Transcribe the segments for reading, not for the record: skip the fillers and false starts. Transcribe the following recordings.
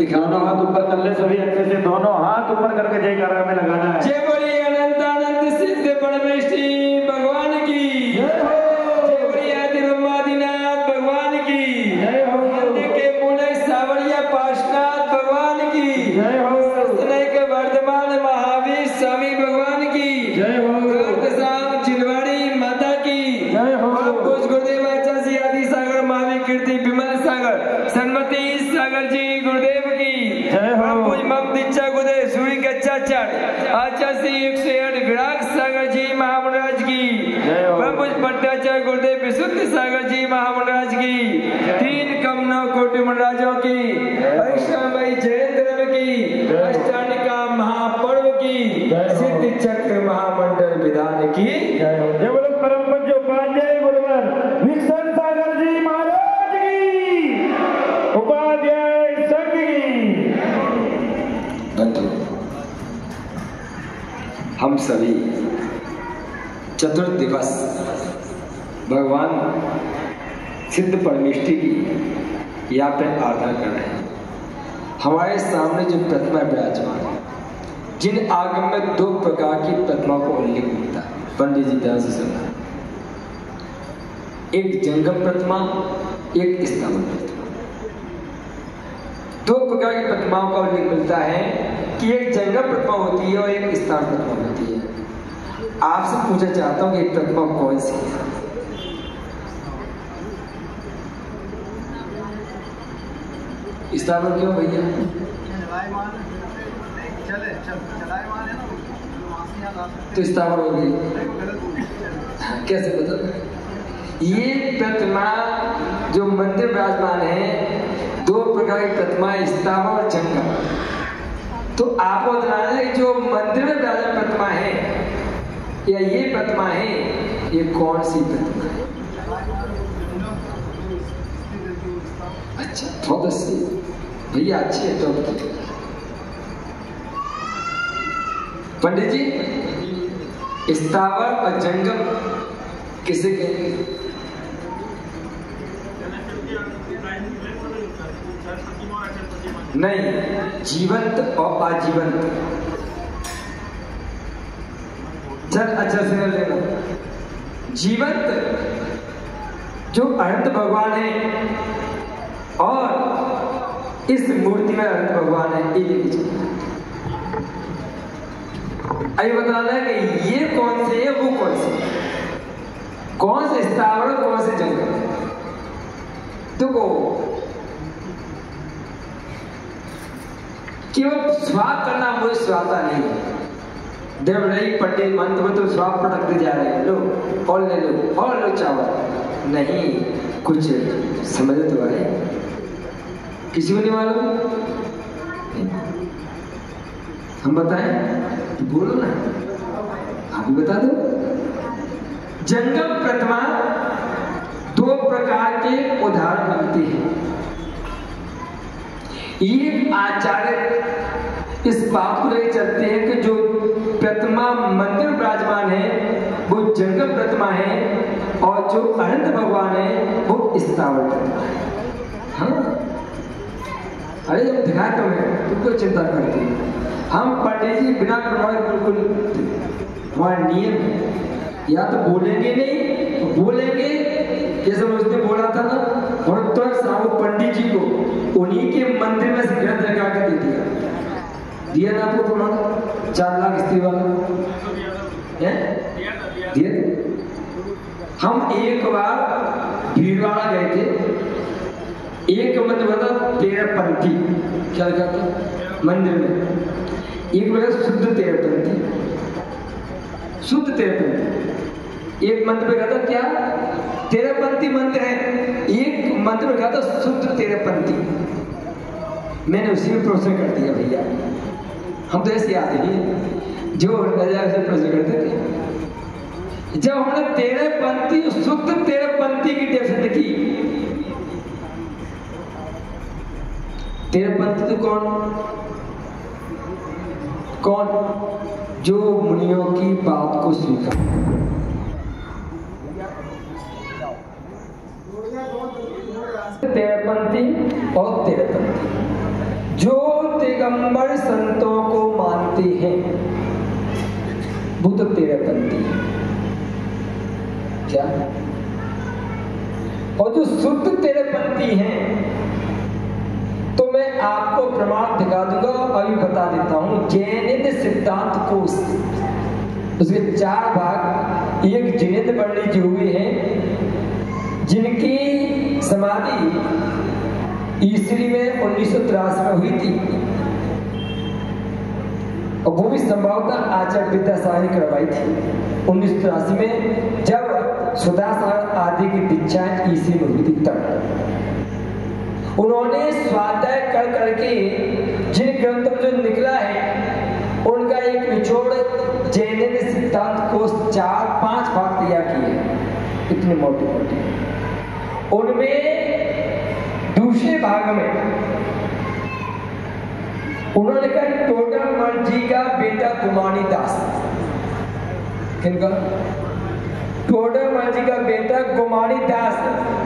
दोनों हाथ ऊपर कर ले सभी अच्छे से, दोनों हाथ ऊपर करके जयकारा में लगाना है। जय बोलिए अनंत अनंत सिद्ध परमेष्ठी भगवान की जय हो। जय बोलिए आदि ब्रह्मादिनाथ भगवान की जय हो। मंदिर के मूल सावरिया पार्श्वनाथ भगवान की जय हो। सस्ते के वर्धमान महावीर स्वामी भगवान की जय हो। शाम चिलवाड़ी माता की जय हो। कुछ गुरुदेव आचार्य आदि सागर महावीर कीर्ति विमल सागर सन्मति सागर जी गुरुदेव जय हो। मम दीक्षा गुरुदेव सूर्य के चाचार आचार्य 108 विराग सागर जी महामंडराज की जय हो। भट्टाचार्य गुरुदेव विशुद्ध सागर जी महामंडराज की 3 कम 9 कोटि मंडराजों की ऐश्वर्य जयेंद्र की अष्टानिका महापर्व की सिद्ध चक्र महामंडल विधान की जय हो। जय बोलो परम पूज्य उपाध्याय गुरुवर विष्णु सागर जी महाराज की उपाध्याय संघ की। हम सभी चतुर्थ दिवस भगवान सिद्ध परमेष्ठी की यहाँ पे आराधना कर रहे हैं। हमारे सामने जो प्रतिमा विराजमान है, जिन आगम में 2 प्रकार की प्रतिमा को उल्लेख मिलता है, पंडित जी ध्यान से सुनना। एक जंगम प्रतिमा, एक स्थावर प्रतिमा। 2 प्रकार की प्रतिमाओं का उल्लेख मिलता है कि एक जंगम प्रतिमा होती है और एक स्थावर प्रतिमा होती है। आपसे पूछना चाहता हूं कि एक प्रतिमा कौन सी है? स्थावर क्यों भैया? तो स्थावर हो गई, कैसे बता? ये प्रतिमा जो मंदिर विराजमान है, 2 प्रकार की प्रतिमा, स्थावर और जंगम। तो आपको बताना है कि जो मंदिर में विराजमान प्रतिमा है या ये प्रतिमा है, ये कौन सी प्रतिमा है? अच्छा, बहुत अच्छी भैया, अच्छी है। तो पंडित जी, स्थावर और जंगम किसे कहेंगे? नहीं, जीवंत और आजीवंत। चल अच्छा से लेना। जीवंत जो अनंत भगवान है और इस मूर्ति में अनंत भगवान है, ये लेके चलना। अभी बताना है कि ये कौन से है, वो कौन से, कौन से स्थावर कौन से जंगल। देखो केवल स्वाप करना मुझे स्वाता नहीं है। देव रही पंडित मंत्र में तो स्वाप पटकते जा रहे हैं, लो और ले लो और लो चावल, नहीं कुछ समझ तो आए, किसी को नहीं मालूम, हम बताएं तो बोलो ना, आप भी बता दो। जंगम प्रतिमा दो प्रकार के उदाहरण मिलते हैं। एक आचार्य इस बात को लेकर चलते हैं कि जो प्रतिमा मंदिर विराजमान है वो जंगम प्रतिमा है, और जो अनंत भगवान है वो स्थावर प्रतिमा है। हाँ अरे जब दिखाए तो मैं तुमको चिंता करती है, हम पंडित जी बिना प्रमाण बिल्कुल हमारा नियम है, या तो बोलेंगे नहीं तो बोलेंगे जैसे उसने बोला था ना, और तो साहब पंडित जी को उन्हीं के मंदिर में से ग्रंथ लगा के दे दिया ना आपको प्रमाण 4 लाख स्त्री वाला दिया। हम एक बार भीड़वाड़ा गए थे, एक मंदिर बता 13 पंथी, क्या लगा था मंदिर में, एक लगा शुद्ध 13 पंथी, शुद्ध 13 पंथी। एक मंदिर में कहता क्या 13 पंथी मंदिर है, एक मंदिर में कहता शुद्ध 13 पंथी। मैंने उसी में प्रश्न कर दिया भैया, हम तो ऐसे याद नहीं जो नजर से प्रश्न करते थे। जब हमने 13 पंथी शुद्ध 13 पंथी की डेफिनेशन की, 13 पंथी तो कौन जो मुनियों की बात को स्वीकार, 13 पंथी और 13 पंथी जो दिगंबर संतों को मानते हैं वो तो 13 पंथी क्या, और जो शुद्ध 13 पंथी हैं तो मैं आपको प्रमाण दिखा दूंगा, अभी बता देता हूं। जैनित सिद्धांत कोश उसके 4 भाग, एक जैनित पंडित जी हुए हैं जिनकी समाधि ईस्वी में 1983 में हुई थी, और वो भी संभवतः आचार्य विद्यासागर ने करवाई थी 1983 में, जब सुधासागर आदि की दीक्षा ईस्वी में हुई थी। तब उन्होंने स्वाध्याय कर करके जिन ग्रंथों में जो निकला है उनका एक निचोड़ जैन सिद्धांत कोश 4-5 भाग तैयार किए, इतने मोटे मोटे। उनमें दूसरे भाग में उन्होंने कहा टोडरमल जी का बेटा गुमानी दास, किनका? टोडरमल जी का बेटा गुमानी दास,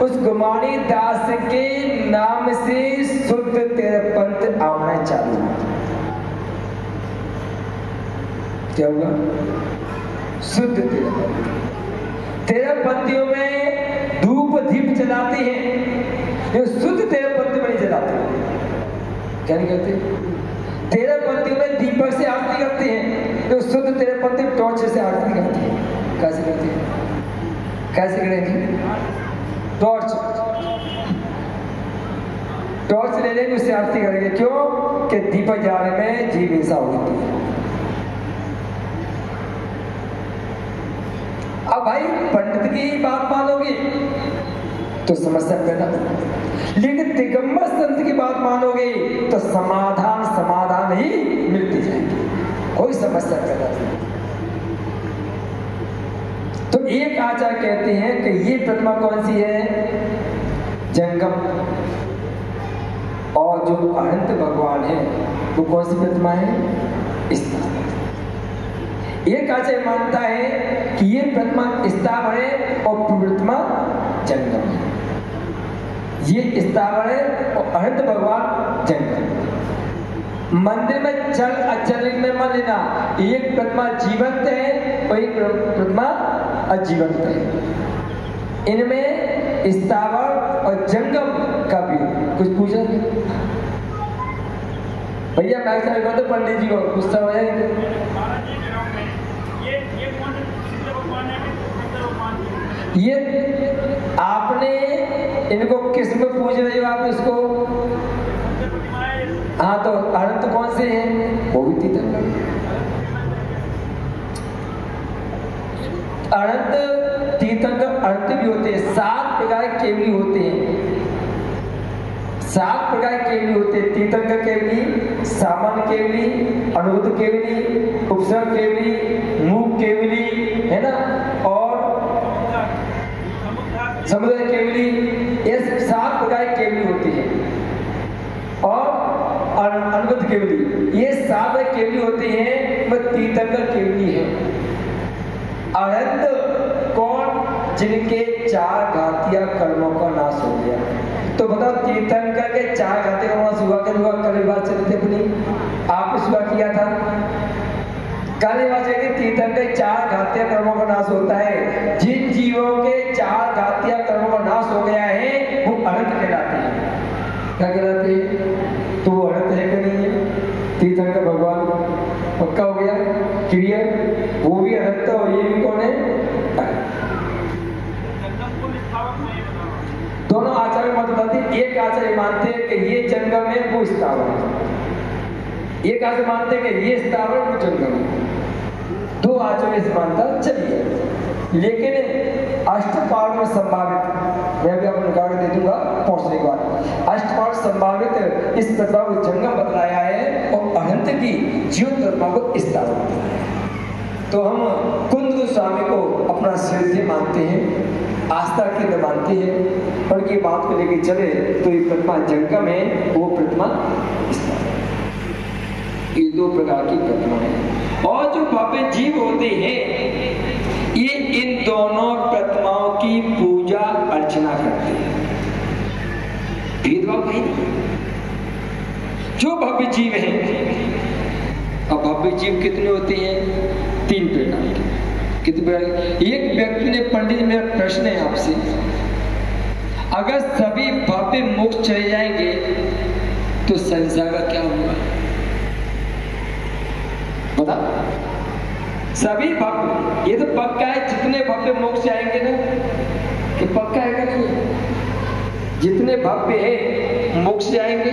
उस गुमानी दास के नाम से शुद्ध 13 पंथ आना चालू हुआ। क्या हुआ? शुद्ध 13 पंथियों में धूप दीप जलाते हैं, ये शुद्ध 13 पंथी में नहीं जलाते। क्या नहीं करते? 13 पंथियों में दीपक से आरती करते हैं, जो शुद्ध 13 पंथी टॉर्च से आरती करते हैं। कैसे करते हैं? कैसे करेंगे? टॉर्च ले लेंगे, उससे आरती करेंगे। क्यों? कि दीपक जाने में जीव हिंसा होती है। अब भाई पंडित की बात मानोगे तो समस्या पैदा, लेकिन दिगंबर संत की बात मानोगे तो समाधान ही मिलती जाएगी, कोई समस्या पैदा नहीं। तो एक आचार्य कहते हैं कि ये प्रतिमा कौन सी है? जंगम। और जो अनंत भगवान है वो कौन सी प्रतिमा है? एक आचार्य मानता है कि ये प्रतिमा स्थावर है और प्रतिमा जंगम है। ये स्थावर है और अनंत भगवान जंगम। मंदिर में चल अचल में मन लेना, एक प्रतिमा जीवंत है और एक प्रतिमा अजीवंत है। इनमें स्थावर और जंगम का भी कुछ पूछा भैया? मैं तो पंडित जी को गुस्सा हो जाएंगे। ये आपने इनको किस में पूछ रहे हो आप इसको? हाँ, तो अनंत कौन से हैं? वो भी तीर्थंकर। अनंत तीर्थंकर अनंत भी होते हैं। 7 प्रकार के केवली होते हैं। 7 प्रकार के केवली होते हैं। तीर्थंकर केवली, सामान्य केवली, अनुभूत केवली, उपसर्ग केवली, मूक केवली, है ना, और समुद्र केवली। ये 7 प्रकार के केवली होती है। और अनुभूत केवली, ये 7 केवली होती हैं। वह तीर्थंकर केवली है। अनंत कौन? जिनके 4 घातीय कर्मों का नाश हो गया। तो बताओ, तीर्थंकर के 4 घातीय कर्मों से हुआ क्या? हुआ कल बात चली थी अपनी, आपने सुबह किया था। कल बात चली थी, तीर्थंकर के 4 घातीय कर्मों का नाश होता है। जिन जीवों के 4 घातीय कर्मों का नाश हो गया है वो अनंत कहलाते हैं। क्या कहलाते हैं? तो वो अनंत है कि नहीं है? तीर्थंकर भगवान पक्का हो गया, क्लियर। वो भी अनंत और ये भी कौन है? दोनों आचार्य मत बताते। एक आचार्य मानते हैं कि ये जंगम है, वो स्थावर है। एक आचार्य मानते हैं कि ये स्थावर, वो जंगम है। 2 आचार्य इस मानता। चलिए, लेकिन अष्टपाद में संभावित, मैं भी आपको निकाल दे दूंगा पहुंचने के बाद। अष्टपाद संभावित इस तत्व को जंगम बतलाया है और अनंत की जीव तत्व को स्थावर बतलाया है। तो हम कुंद गोस्वामी को अपना श्रद्धेय मानते हैं, आस्था केंद्र मानते हैं, और की बात को लेकर चले तो ये प्रतिमा जंगम है, वो प्रतिमा स्थावर है। ये 2 प्रकार की प्रतिमा है। और जो भव्य जीव होते हैं ये इन दोनों प्रतिमाओं की पूजा अर्चना करते हैं। भेदभाव नहीं। जो भव्य जीव हैं, अब भव्य जीव कितने होते हैं? 3 प्रकार के। कितने प्रकार? एक व्यक्ति ने, पंडित जी मेरा प्रश्न है आपसे, अगर सभी भव्य मोक्ष चले जाएंगे तो संसार का क्या होगा? बता। सभी भव्य, ये तो पक्का है, जितने भव्य मोक्ष जाएंगे ना, कि पक्का है कि नहीं? जितने भव्य है मोक्ष जाएंगे।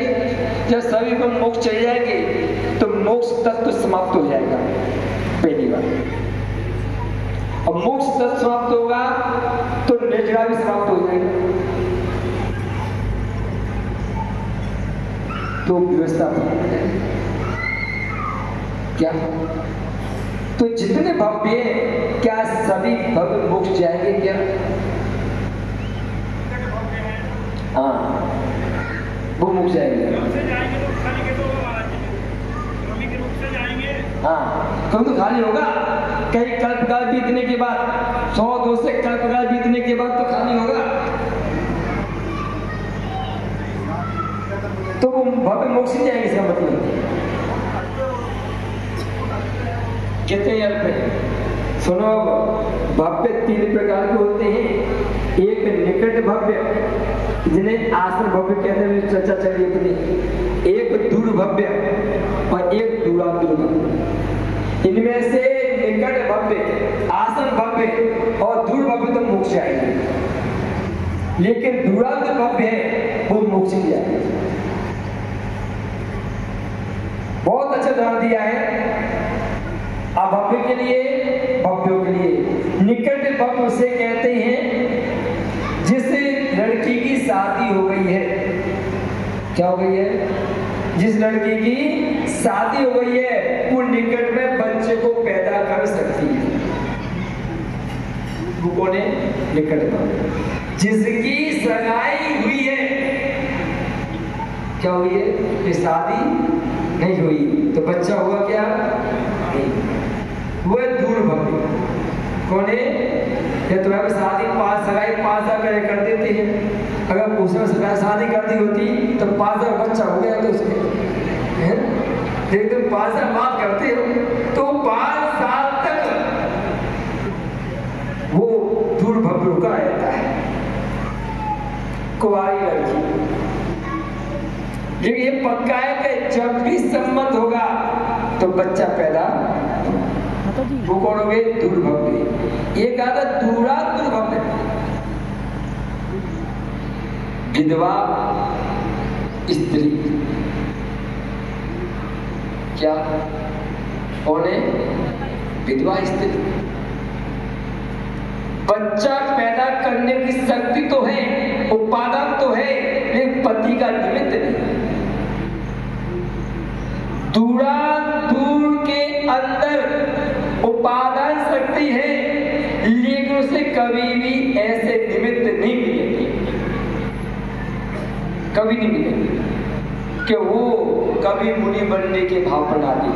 जब सभी को मोक्ष चले जाएंगे तो मोक्ष तत्व समाप्त हो जाएगा, पहली बार। और मोक्ष तत्व समाप्त होगा तो निर्जरा भी समाप्त हो जाएगा। तो व्यवस्था क्या? तो जितने भव्य हैं, क्या सभी भव्य मोक्ष जाएंगे क्या? हाँ, वो मोक्ष जाएंगे। हाँ, कभी तो खाली होगा। कई कल्पकाल बीतने के बाद, 100-200 कल्पकाल बीतने के बाद तो खाली होगा। तो वो भव्य मोक्ष जाएंगे, इसका मतलब कितने अर्थ है? सुनो, भव्य 3 प्रकार के होते हैं। एक निकट भव्य, जिन्हें आसन भव्य कहते हैं, चर्चा चली अपनी। एक दूर भव्य और एक दूरांतर भव्य। इनमें से निकट भव्य, आसन भव्य और दूर भव्य तो मोक्ष आएंगे, लेकिन दूरांतर भव्य है वो मोक्ष नहीं आएंगे। बहुत अच्छा उदाहरण दिया है अभव्य के लिए, भव्यों के लिए। निकट भव्य उसे कहते हैं जिस लड़की की शादी हो गई है। क्या हो गई है? जिस लड़की की शादी हो गई है वो निकट में बच्चे को पैदा कर सकती है। वो कौन है? निकट भव्य। जिसकी सगाई हुई है, क्या हुई है? शादी नहीं हुई तो बच्चा हुआ क्या? नहीं। वो है दूर भव्य। कौन है? ये तुम्हें शादी 5 सगाई 5 साल कर देते हैं। अगर उसने शादी कर दी होती तो 5 साल बच्चा हो गया तो उसके, लेकिन तुम 5 साल बात करते हो तो 5 साल तक वो दूर भव्य रुका रहता है, कुंवारी लड़की। लेकिन ये पक्का है कि जब भी सम्मत होगा तो बच्चा पैदा वो कौन हो गए? दुर्भव्य। एक आता दूरा दुर्भव्य, विधवा स्त्री। क्या कौन है? विधवा स्त्री। बच्चा पैदा करने की शक्ति तो है, उत्पादन तो है, लेकिन पति का निमित्त नहीं। दूरा दूर के अंदर उत्पादन शक्ति है, लेकिन उसे कभी भी ऐसे निमित्त नहीं मिलेंगे, कभी नहीं मिलेंगे कि वो कभी मुनि बनने के भाव बना ले,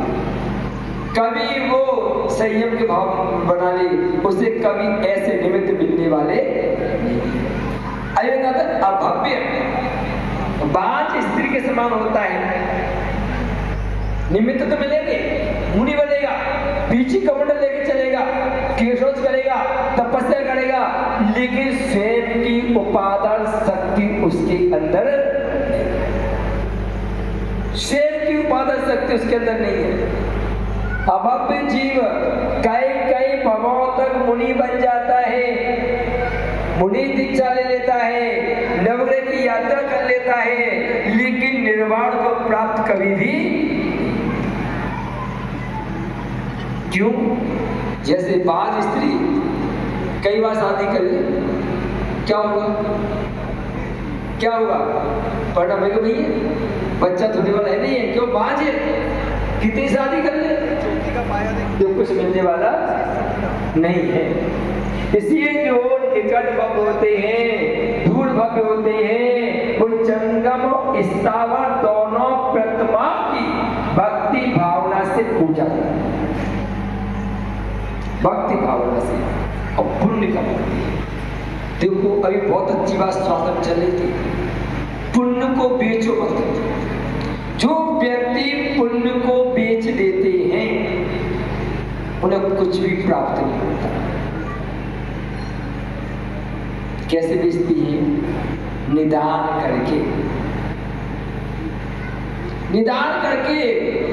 कभी वो संयम के भाव बना ले, उसे कभी ऐसे निमित्त मिलने वाले अभव्य बाज स्त्री के समान होता है। निमित्त तो मिलेंगे, मुनि बनेगा, पीछे कमंडल लेके चलेगा, केशोज करेगा, तपस्या करेगा, लेकिन स्वयं की उपादान शक्ति उसके अंदर, स्वयं की उपादान शक्ति उसके अंदर नहीं है। अभव्य जीव कई कई भवों तक मुनि बन जाता है, मुनि दीक्षा ले लेता है, नवग्रह की यात्रा कर लेता है, लेकिन निर्वाण को प्राप्त कभी भी। क्यों? जैसे बाल स्त्री कई बार शादी कर ले, क्या होगा? क्या होगा? पढ़ना भाई भैया, बच्चा थोड़ी वाला है नहीं है, क्यों? बाज है, कितनी शादी कर ले, जो कुछ मिलने वाला नहीं है। इसलिए जो निकट भव होते हैं, दूर भव होते हैं, वो जंगम स्थावर दोनों प्रतिमा की भक्ति भावना से पूजा, भक्ति भावना से और पुण्य का भक्ति। देखो अभी बहुत अच्छी बात स्वागत चल रही थी, पुण्य को बेचो मत। जो व्यक्ति पुण्य को बेच देते हैं उन्हें कुछ भी प्राप्त नहीं होता। कैसे बेचती है? निदान करके, निदान करके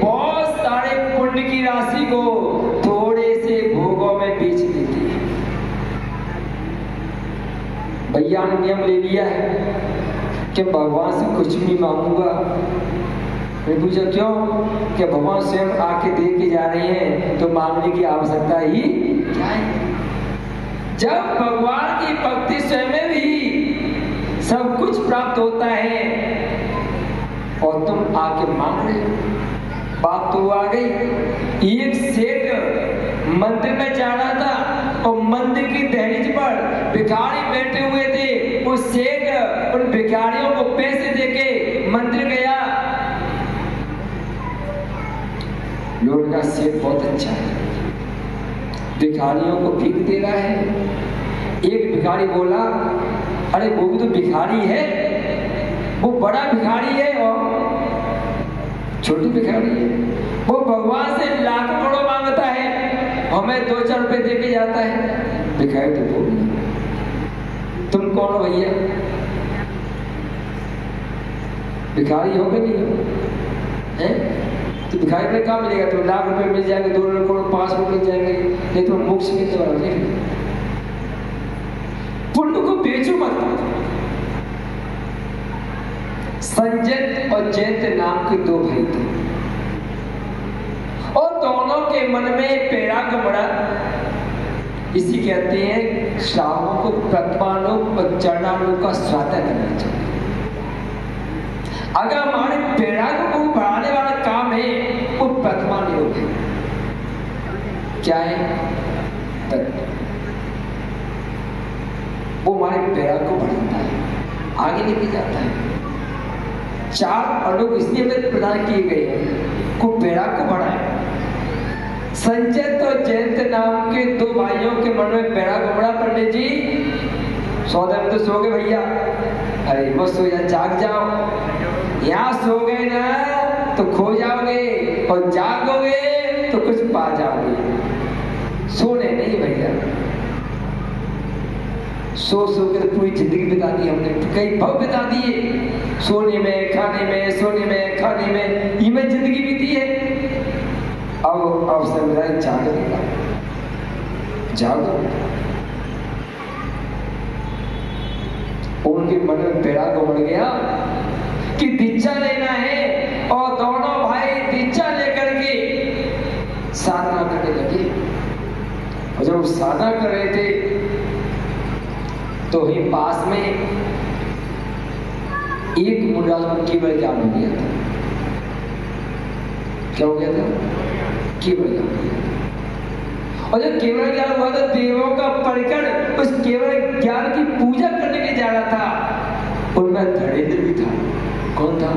बहुत सारे पुण्य की राशि को थोड़े से भोगों में बेच देती है। भैया ने नियम ले लिया है कि भगवान से कुछ भी मांगूंगा। मैं पूछा क्यों? कि भगवान स्वयं आके दे के जा रहे हैं, तो मांगने की आवश्यकता ही क्या है? जब भगवान की भक्ति स्वयं में भी सब कुछ प्राप्त होता है और तुम आके मांग रहे हो। बात तो आ गई। एक सेठ मंदिर में जा रहा था और मंदिर की दहलीज पर भिखारी बैठे हुए थे। उस सेठ उन भिखारियों को पैसे देके मंदिर गया। लोग का सेठ बहुत अच्छा है, भिखारियों को भीख दे रहा है। एक भिखारी बोला, अरे वो भी तो भिखारी है, वो बड़ा भिखारी है और छोटी भिखारी है। वो भगवान से लाख करोड़ मांगता है, हमें 2-4 रुपए दे के जाता है। भिखारी तो बोल, तुम कौन हो भैया? भिखारी हो कि नहीं हो? हैं? तो भिखारी में कहाँ मिलेगा? तो लाख रुपए मिल जाएंगे, 2 करोड़ 5 करोड़ मिल जाएंगे, नहीं तो मोक्ष मिलने वाला नहीं। पुण्य को बेचो मत। संजय और जयंत नाम के 2 भाई थे और दोनों के मन में वैराग्य बढ़ा। इसी कहते हैं श्रावकों को प्रतिमालोक और चरणालोक का स्वाध्याय करना चाहिए। अगर हमारे वैराग्य को बढ़ाने वाला काम है वो प्रतिमान योग है। क्या है? तत्व। वो हमारे वैराग्य को बढ़ाता है, आगे लेके जाता है। 4 अणुक इसलिए में प्रदान किए गए हैं को वैराग्य को बढ़ाए। संजय और जयंत नाम के 2 भाइयों के मन में वैराग्य बढ़ा। पंडित जी 100 दिन तो सो गए भैया। अरे वो सो जा, जाग जाओ। यहाँ सो गए ना तो खो जाओगे और जागोगे तो कुछ पा जाओगे। सोने नहीं भैया, सो कर पूरी जिंदगी बिता दी हमने, कई भव बिता दिए सोने में, खाने में, सोने में, खाने में, इनमें जिंदगी बीती है। अब अवसर मिला जागने का, जागो। उनके मन में पेड़ा को बढ़ गया कि दीक्षा लेना है, और दोनों भाई दीक्षा लेकर के साधना करने लगे। और जब साधना कर रहे थे तो ही पास में एक मुंडा केवल ज्ञान हो गया था। क्या हो गया था? केवल ज्ञान। और जब केवल ज्ञान हुआ तो देवों का परिकर उस केवल ज्ञान की पूजा करने के जा रहा था। उनमें धड़ेन्द्र भी था। कौन था?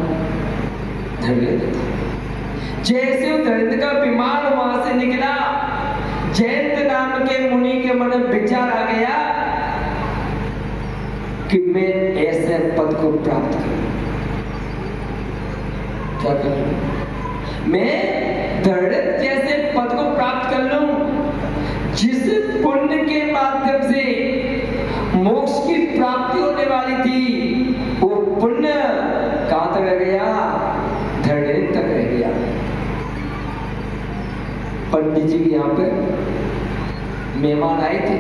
धड़ेन्द्र था। जैसे वो धड़ेन्द्र का विमान वहां से निकला, जयंत नाम के मुनि के मन में विचार आ गया कि मैं ऐसे पद को प्राप्त करूं। क्या करूं? मैं धड़ेन्द्र जैसे पद को प्राप्त कर लूं जिस पुण्य के माध्यम से मोक्ष की प्राप्ति होने वाली थी। वो पुण्य कहां तक रह गया? धड़ेन्द्र तक रह गया। पंडित जी के यहाँ पे मेहमान आए थे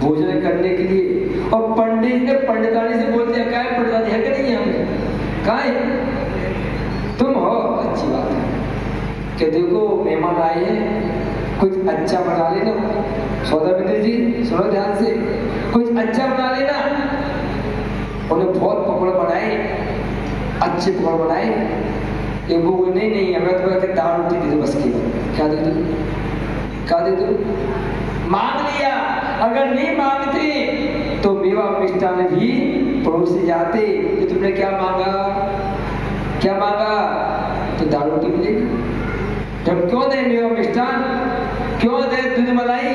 भोजन करने के लिए, और पंडित ने पंडितानी से बोल दिया, क्या है पंडितानी है कि नहीं है? कहा है? तुम हो? अच्छी बात है। कि देखो मेहमान आए हैं, कुछ अच्छा बना लेना। सौदा मित्र जी सुनो ध्यान से, कुछ अच्छा बना लेना। उन्हें बहुत पकौड़े बनाए, अच्छे पकौड़े बनाए। ये वो नहीं नहीं हमें तो दाल रोटी दे दो बस की। क्या दे दो? क्या दे दो? मांग लिया। अगर नहीं मांगते तो मेवा मिष्ठान भी पड़ोसी जाते कि तुमने क्या मांगा? क्या मांगा? तो दाल रोटी मिलेगी। जब क्यों दे मेवा मिष्ठान, क्यों दे दूध मलाई?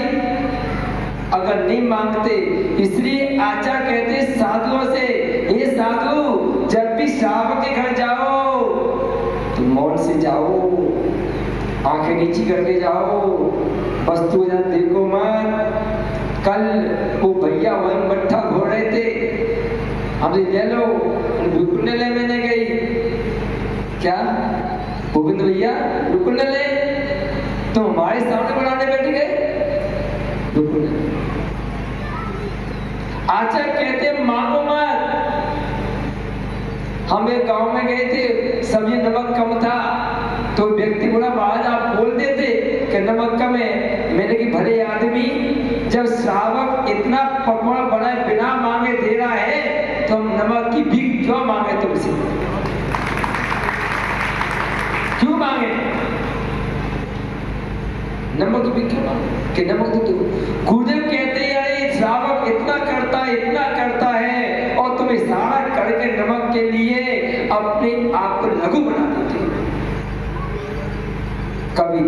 अगर नहीं मांगते, इसलिए आचार्य कहते साधुओं से, ये साधु जब भी श्रावक के घर जाओ तो मौन से जाओ, आंखें नीची करके जाओ, वस्तु देखो मत। कल वो भैया वही मट्ठा घोड़ रहे थे, हमसे ले लो, बिल्कुल ले मैंने गई। क्या गोविंद भैया बिल्कुल ले तो हमारे सामने बनाने बैठ गए? बिल्कुल। आचार्य कहते मांगो मत। हम एक गांव में गए थे, सब्जी नमक कम था, तो व्यक्ति बोला महाराज आप बोल देते कि नमक कम है। मैंने कि भले आदमी, जब श्रावक इतना पकवान बनाए बिना मांगे दे रहा है तो हम नमक की भीख क्यों मांगे तुमसे? क्यों मांगे नमक की भीख? क्यों मांगे कि नमक दे दो? गुरुदेव कहते हैं श्रावक इतना करता है और तुम इशारा करके नमक के लिए अपने आप को लघु बना देते। कभी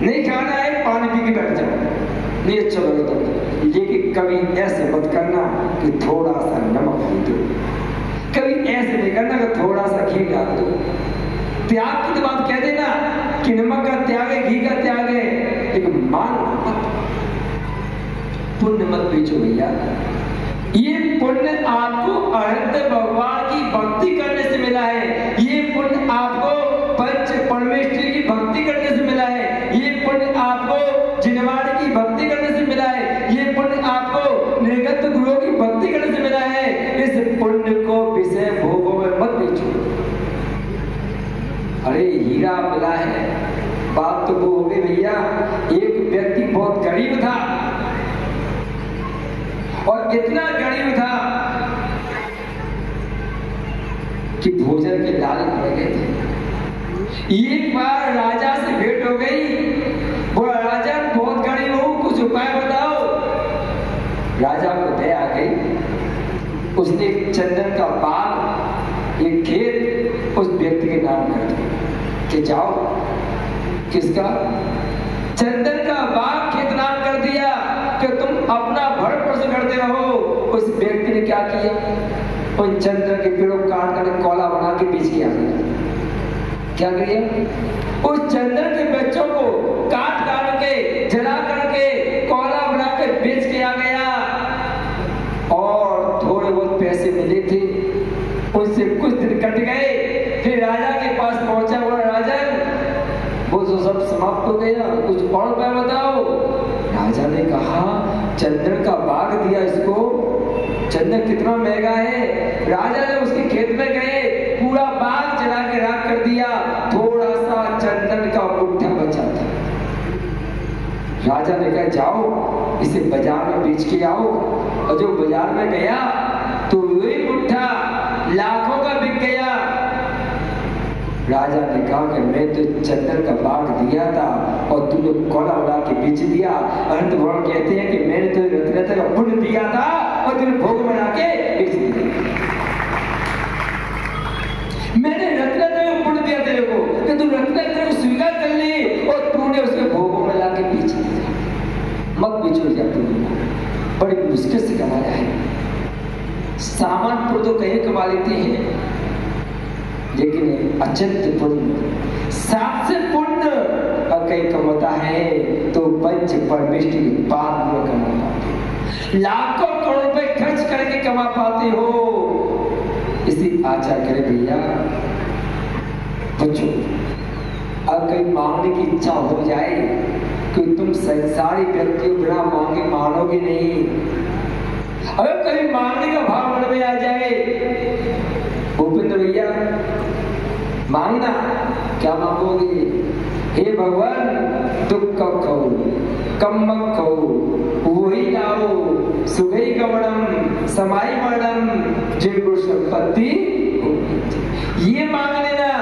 नहीं खाना है पानी पी के बैठ जाओ, नहीं अच्छा लगता, लेकिन कभी ऐसे मत करना कि थोड़ा सा नमक दे दो। कभी ऐसे नहीं करना कि थोड़ा सा घी डाल दो। त्याग की तो बात कह देना कि नमक का त्याग है, घी का त्याग है, लेकिन मान मत, पुण्य मत बेचो भैया। ये पुण्य आपको अनंत भगवान की भक्ति करने से मिला है। ये पुण्य आपको पंच परमेश्वरी की भक्ति करने से मिला है। ये पुण्य आपको जिनवाड़ी की भक्ति करने से मिला है। ये पुण्य आपको निर्गत गुरुओं की भक्ति करने से मिला है। इस पुण्य को विषय भोगों में मत बेचो। अरे हीरा मिला है, बात तो वो हो गई भैया। एक व्यक्ति बहुत गरीब था और इतना गरीब था कि भोजन के लालच पड़ गए थे। एक बार राजा से भेंट हो गई। वो राजा बहुत गरीब हूं, कुछ उपाय बताओ। राजा को दया आ गई। उसने चंदन का बाग, एक खेत उस व्यक्ति के नाम कर दिया कि जाओ। किसका? चंदन का बाग खेत नाम कर दिया कि तुम अपना भरण पोषण करते रहो। उस व्यक्ति ने क्या किया? उन चंदन के पेड़ों काट कर कोला बना के बेच के आ गया। क्या किया? उस चंदन के बच्चों को काट के जला करके कोला बना के बेच के आ गया। और थोड़े बहुत पैसे मिले थे, उनसे कुछ दिन कट गए। फिर राजा के पास पहुंचा। बोला तो गया, कुछ और उपाय बताओ। राजा ने कहा चंदन का बाग दिया इसको, चंदन कितना महंगा है। राजा ने उसके खेत में गए, पूरा बाग जला के राख कर दिया, थोड़ा सा चंदन का मुट्ठा बचा था। राजा ने कहा जाओ इसे बाजार में बेच के आओ। और जो बाजार में गया तो वही मुट्ठा लाखों का बिक गया। राजा ने कहा कि मैं तो चंदन का बाग दिया था और तूने कोला उड़ा के बेच दिया। अनंत भगवान कहते हैं कि मैंने तो रत्न का पुण्य दिया था और तूने भोग बना के बेच दिया। मैंने रत्न का पुण्य दिया तेरे को कि तू रत्न को स्वीकार कर ले और तूने उसके भोगों में ला के बेच दिया। मत बेचो या पुण्य, बड़ी मुश्किल से कमाया है। सामान पर तो कहीं कमा लेते हैं, लेकिन अचिंत्य पुण्य, सबसे पुण्य और कहीं कमाता है तो पंच परमेष्टि के पाद में कमा पाते, लाखों करोड़ रुपए खर्च करके कमा पाते हो। इसी आचार करे भैया बच्चों, अब कहीं मांगने की इच्छा हो जाए कि तुम संसारी व्यक्ति बिना मांगे मानोगे नहीं। अगर कभी मांगने का भाव मन में आ जाए, भूपेंद्र भैया मांगना, क्या मांगोगे? हे भगवान दुख कब खाओ, कम मत खाओ, वही लाओ, सुगई गमनम समाई मरणम जिनको संपत्ति। ये मांग लेना,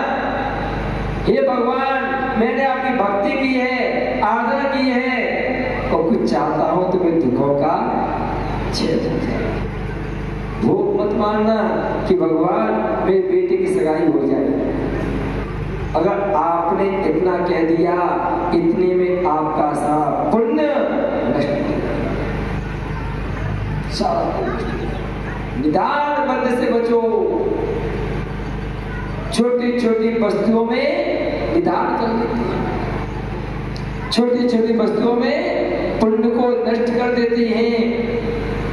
हे भगवान मैंने आपकी भक्ति की है, आराधना की है और कुछ चाहता हूं तो मैं दुखों का छेद हो जाए। भोग मत मानना कि भगवान मेरे बेटे की सगाई हो जाए। अगर आपने इतना कह दिया, इतने में आपका सारा पुण्य नष्ट हो जाएगा, सारा निदान बंद से बचो। छोटी छोटी वस्तुओं में निदान कर देती है, छोटी छोटी वस्तुओं में पुण्य को नष्ट कर देती हैं।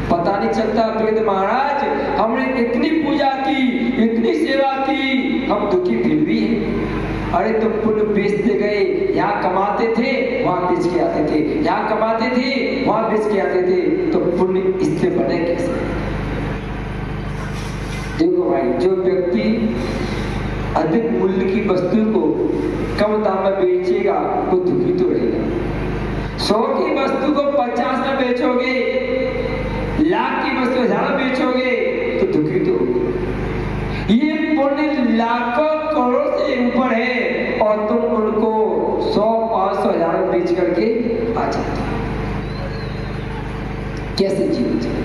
पता नहीं चलता वेद महाराज हमने इतनी पूजा की, इतनी सेवा की, हम दुखी फिर भी हैं। अरे तुम पुण्य बेचते गए, यहाँ कमाते थे वहां बेच के आते थे, यहाँ कमाते थे वहां बेच के आते थे, तो पुण्य इससे बने कैसे? देखो भाई, जो व्यक्ति अधिक मूल्य की वस्तु को कम दाम में बेचेगा वो दुखी तो रहेगा। 100 की वस्तु को 50 में बेचोगे, लाख की वस्तु 1000 बेचोगे तो दुखी तो होगे। ये पुण्य लाखों करोड़ से ऊपर है और तुम उनको 100, 500, 1000 बेच करके आ जाते हो। कैसे जीवन चले?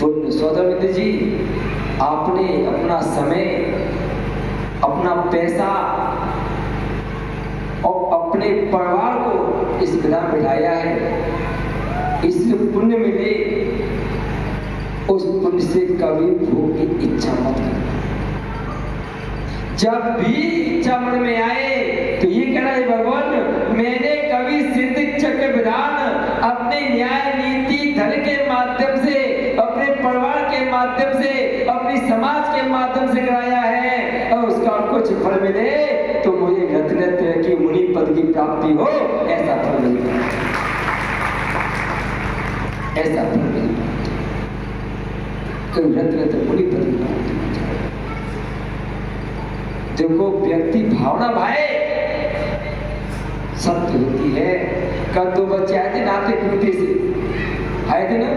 पुण्य सौदा मित्र जी, आपने अपना समय, अपना पैसा और अपने परिवार को इस विधा बिठाया है, इसलिए पुण्य मिले। उस पुण्य से कभी भोग की इच्छा मत करना। जब भी इच्छा मन में आए तो ये कहना है भगवान मैंने कभी सिद्ध इच्छा के विधान अपने न्याय नीति धन के माध्यम से, अपने परिवार के माध्यम से, अपनी समाज के माध्यम से कराया है और उसका कुछ फल मिले तो मुझे रत्न की मुनि पद की प्राप्ति हो, ऐसा फल मिले, ऐसा फल मिले। कोई रत्न मुनि पद की प्राप्ति। देखो व्यक्ति भावना भाई सत्य होती है। कल 2 बच्चे आए थे नाते पीते से, आए थे ना,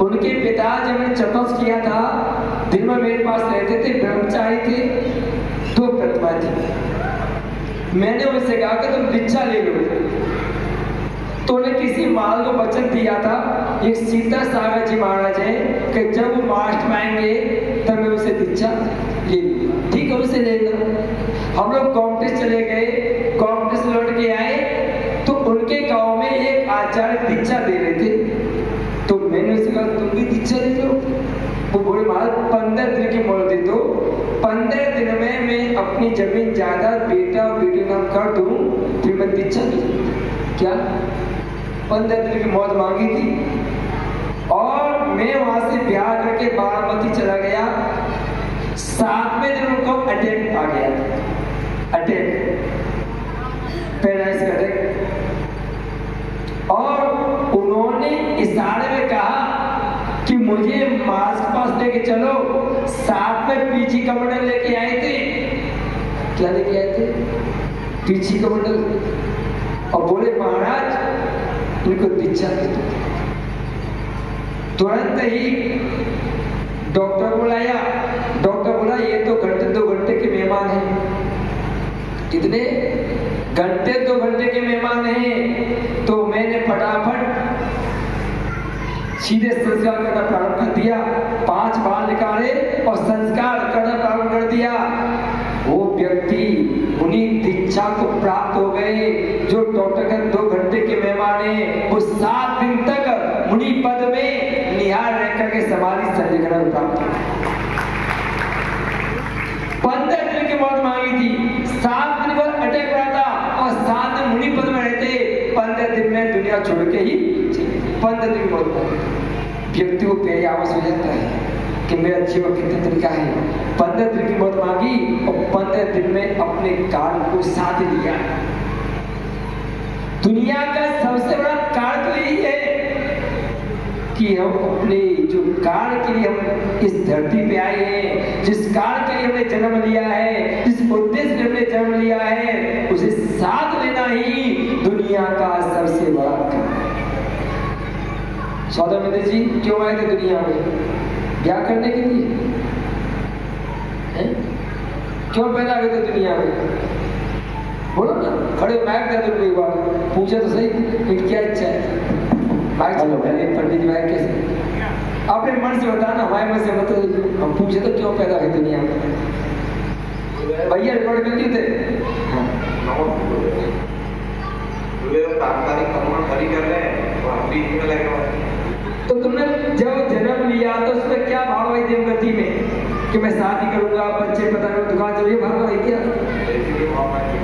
उनके पिता जब मैंने तपस किया था, दिन में मेरे पास रहते थे, ब्रह्मचारी थे, 2 प्रतिमा थी। मैंने उनसे कहा कि तुम दीक्षा ले लो, तो उन्हें किसी माल को वचन दिया था, एक सीता सागर जी महाराज है कि जब वो महाराष्ट्र में आएंगे तब मैं उसे दीक्षा ले लूंगा। ठीक है, उसे ले लो। हम लोग कांग्रेस चले गए, कांग्रेस लौट के आए तो उनके गांव में एक आचार्य दीक्षा दे रहे थे, तो मैंने उसे कहा तुम भी दीक्षा ले लो। वो बोले महाराज 15 दिन की मोहलत दे दो, 15 दिन में मैं अपनी जमीन जायदाद बेटा और बेटी नाम कर दूं, फिर मैं दीक्षा ले लूं। क्या 15 दिन की मौत मांगी थी और मैं वहां से ब्याह करके बारामती चला गया। 7वें दिन उनको अटैक आ गया, अटैक। और उन्होंने इशारे में कहा कि मुझे मार्स के पास लेके चलो। साथ में पीछी कमंडल लेके आए थे। क्या लेके आए थे? पीछी कमंडल। और बोले महाराज इनको दीक्षा दे दो। तुरंत ही डॉक्टर बुलाया। डॉक्टर बोला ये तो घंटे 2 घंटे के मेहमान हैं। कितने घंटे? 2 घंटे के मेहमान हैं। तो मैंने फटाफट सीधे संस्कार करना प्रारंभ कर दिया। 5 बाल निकाले और संस्कार करना प्रारंभ कर दिया। वो व्यक्ति उन्हीं दीक्षा को प्राप्त हो गए जो डॉक्टर के 2 घंटे के मेहमान हैं। वो 7 दिन तक मुनि पद में निहार रह करके समाधि संजय प्राप्त हुआ। 15 दिन की मौत मांगी थी। 7 दिन बाद अटैक रहा था और 7 दिन मुनि पद में रहते। 15 दिन में दुनिया छोड़ के ही 15 दिन की मौत मांगी। व्यक्ति को प्यारी आवाज हो जाता है कि मेरा जीवन कितने दिन का है। 15 दिन की मौत मांगी और 15 दिन में अपने काल को साध लिया। दुनिया का सबसे बड़ा कार्य तो यही है कि हम अपने जो कार्य के लिए हम इस धरती पे आए हैं, जिस कार्य के लिए हमने जन्म लिया है, जिस उद्देश्य से हमने जन्म लिया है, उसे साथ लेना ही दुनिया का सबसे बड़ा कार्य है। सौदामित्र जी क्यों आए थे दुनिया में? क्या करने के लिए? क्यों पैदा हुए थे दुनिया में? बोलो ना, खड़े माइक दे दो। एक बार पूछे तो सही कि क्या इच्छा है। माइक चलो पहले पंडित जी माइक कैसे अपने मन से बताना, हमारे मन से मतलब हम पूछे तो क्यों पैदा हुए दुनिया में? भैया रिकॉर्ड कर लिए थे। तो तुमने जब जन्म लिया तो उसमें क्या भाव है देवगति में कि मैं शादी करूंगा, बच्चे पता करूँ, दुकान चलो, ये भाव है क्या?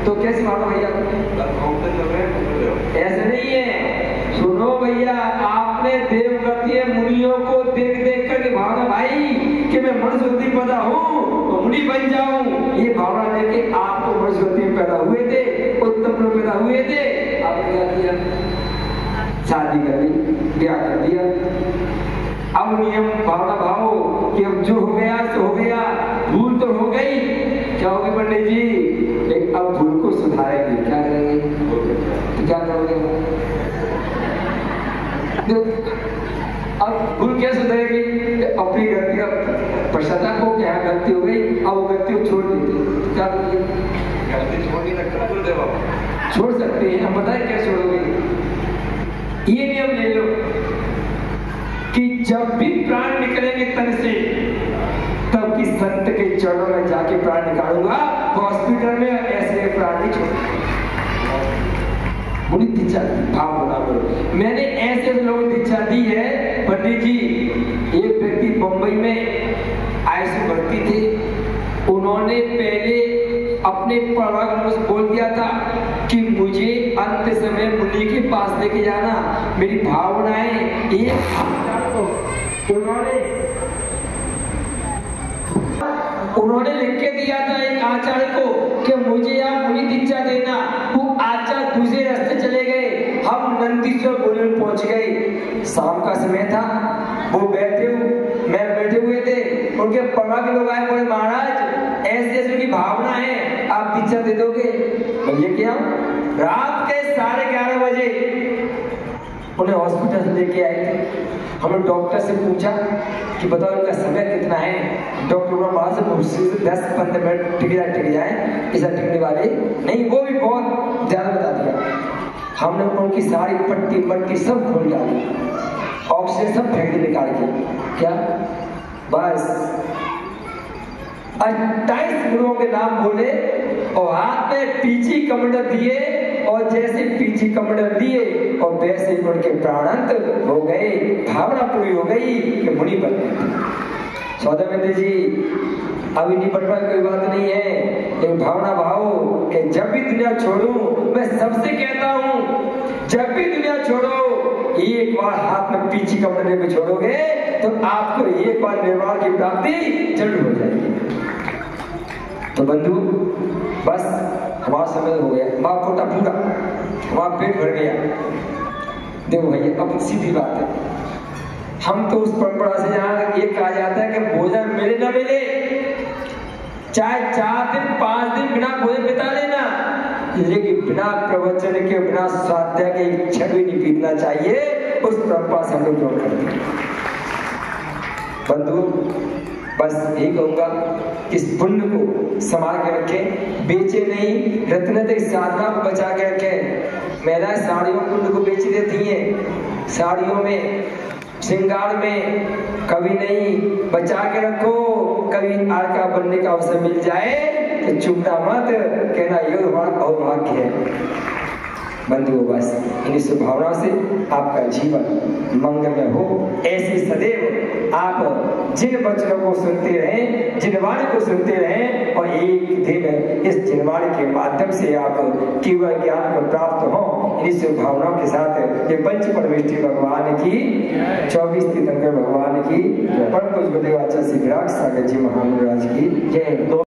तो कैसे भाव भैया? ऐसे नहीं है। सुनो भैया, आपने देवगति मुनियों को देख देख करके भावना भाई कि मैं मनुष्य पैदा हूँ तो मुनि बन जाऊं, ये भावना लेके आपको मनुष्य में पैदा हुए थे, उत्तम में पैदा हुए थे। आपने क्या किया? शादी कर ली, ब्याह कर दिया। अब नियम भावना भाव कि अब जो हो गया सो हो गया, भूल तो हो गई। क्या होगी पंडित जी? लेकिन अब भूल को सुधारेंगे। क्या करेंगे? तो क्या करोगे? अब भूल क्या सुधरेगी? अपनी गलती का पश्चाताप हो, क्या गलती हो गई, अब वो गलती को छोड़ देते। क्या करोगे? गलती छोड़ नहीं सकते। छोड़ सकते हैं, हम बताएं क्या छोड़ोगे। ये नियम ले लो कि जब भी प्राण निकलेंगे तन से, तब की संत के चरणों में जाके प्राण निकालूंगा। हॉस्पिटल में ऐसे प्राण नहीं छोड़ूंगा। मुझे दीक्षा भाव बना करो। मैंने ऐसे लोगों को दीक्षा दी है पंडित जी। एक व्यक्ति बंबई में आईसीयू भर्ती थे। उन्होंने पहले अपने प्रवक्ता से बोल दिया था कि मुझे अंत समय मुनि के पास लेके जाना, मेरी भावनाएं ये उन्होंने लिख के दिया था एक आचार्य को कि मुझे आप मुनि दीक्षा देना। वो आचार्य दूसरे रास्ते चले गए। हम नंदीश्वर बोले में पहुंच गए। शाम का समय था, वो बैठे हुए थे। उनके पढ़ा के लोग आए, बोले महाराज ऐसे ऐसे की भावना है, आप दीक्षा दे दोगे? बोलिए क्या? रात के 11:30 बजे उन्हें हॉस्पिटल से लेके आए थे। हमने डॉक्टर से पूछा कि बताओ इनका समय कितना है। डॉक्टर वहां से 10-15 मिनट टिक जाए, ऐसा टिकने वाले नहीं, वो भी बहुत ज्यादा बता दिया। हमने उनकी सारी पट्टी मट्टी सब खोल डाली, ऑक्सीजन सब फेंक दी निकाल के। क्या बस 28 गुरुओं के नाम बोले और हाथ में पीछी कमंडल दिए, और जैसे पीछी कमंडल दिए और वैसे उनके प्राणांत हो गए। भावना पूरी हो गई कि मुनि बन गए। सौदामित्र जी अभी निपट पर कोई बात नहीं है, एक भावना भाव कि जब भी दुनिया छोड़ूं, मैं सबसे कहता हूं जब भी दुनिया छोड़ो, एक बार हाथ में पीछी कमंडल में छोड़ोगे तो आपको एक बार निर्वाण की प्राप्ति जरूर हो जाएगी। तो बंधु बस हमारा समय हो गया, हमारा कोटा पूरा, हमारा पेट भर गया। देखो भैया, अब सीधी बात है, हम तो उस परंपरा से यहाँ ये कहा जाता है कि भोजन मिले ना मिले, चाहे 4 दिन 5 दिन बिना भोजन बिता लेना, लेकिन बिना प्रवचन के, बिना स्वाध्याय के एक क्षण भी नहीं बीतना चाहिए। उस परंपरा से हम लोग जो करते हैं। बंधु, बस यही कहूंगा, इस पुण्य को संभाल के रखें, बेचे नहीं, रत्नतक साधना को बचा के रखें। महिलाएं साड़ियों पुण्य को बेच देती हैं, साड़ियों में, श्रृंगार में, कभी नहीं, बचा के रखो। कभी आड़का बनने का अवसर मिल जाए तो चूकना मत, कहना ये हमारा अभाग्य है। बंधुओं, बस इन्हीं स्वभावनाओं से आपका जीवन मंगलमय हो। ऐसे सदैव आप जिन वचनों को सुनते रहें, जिन वाणी को सुनते रहें, और एक दिन इस जिनवाणी के माध्यम से आप केवल ज्ञान को प्राप्त हो। इन्हीं स्वभावनाओं के साथ ये पंच परमेष्ठी भगवान की 24 तीर्थंकर भगवान की परम पूज्य गुरुदेव आचार्य श्री विराट सागर जी महाराज की जय।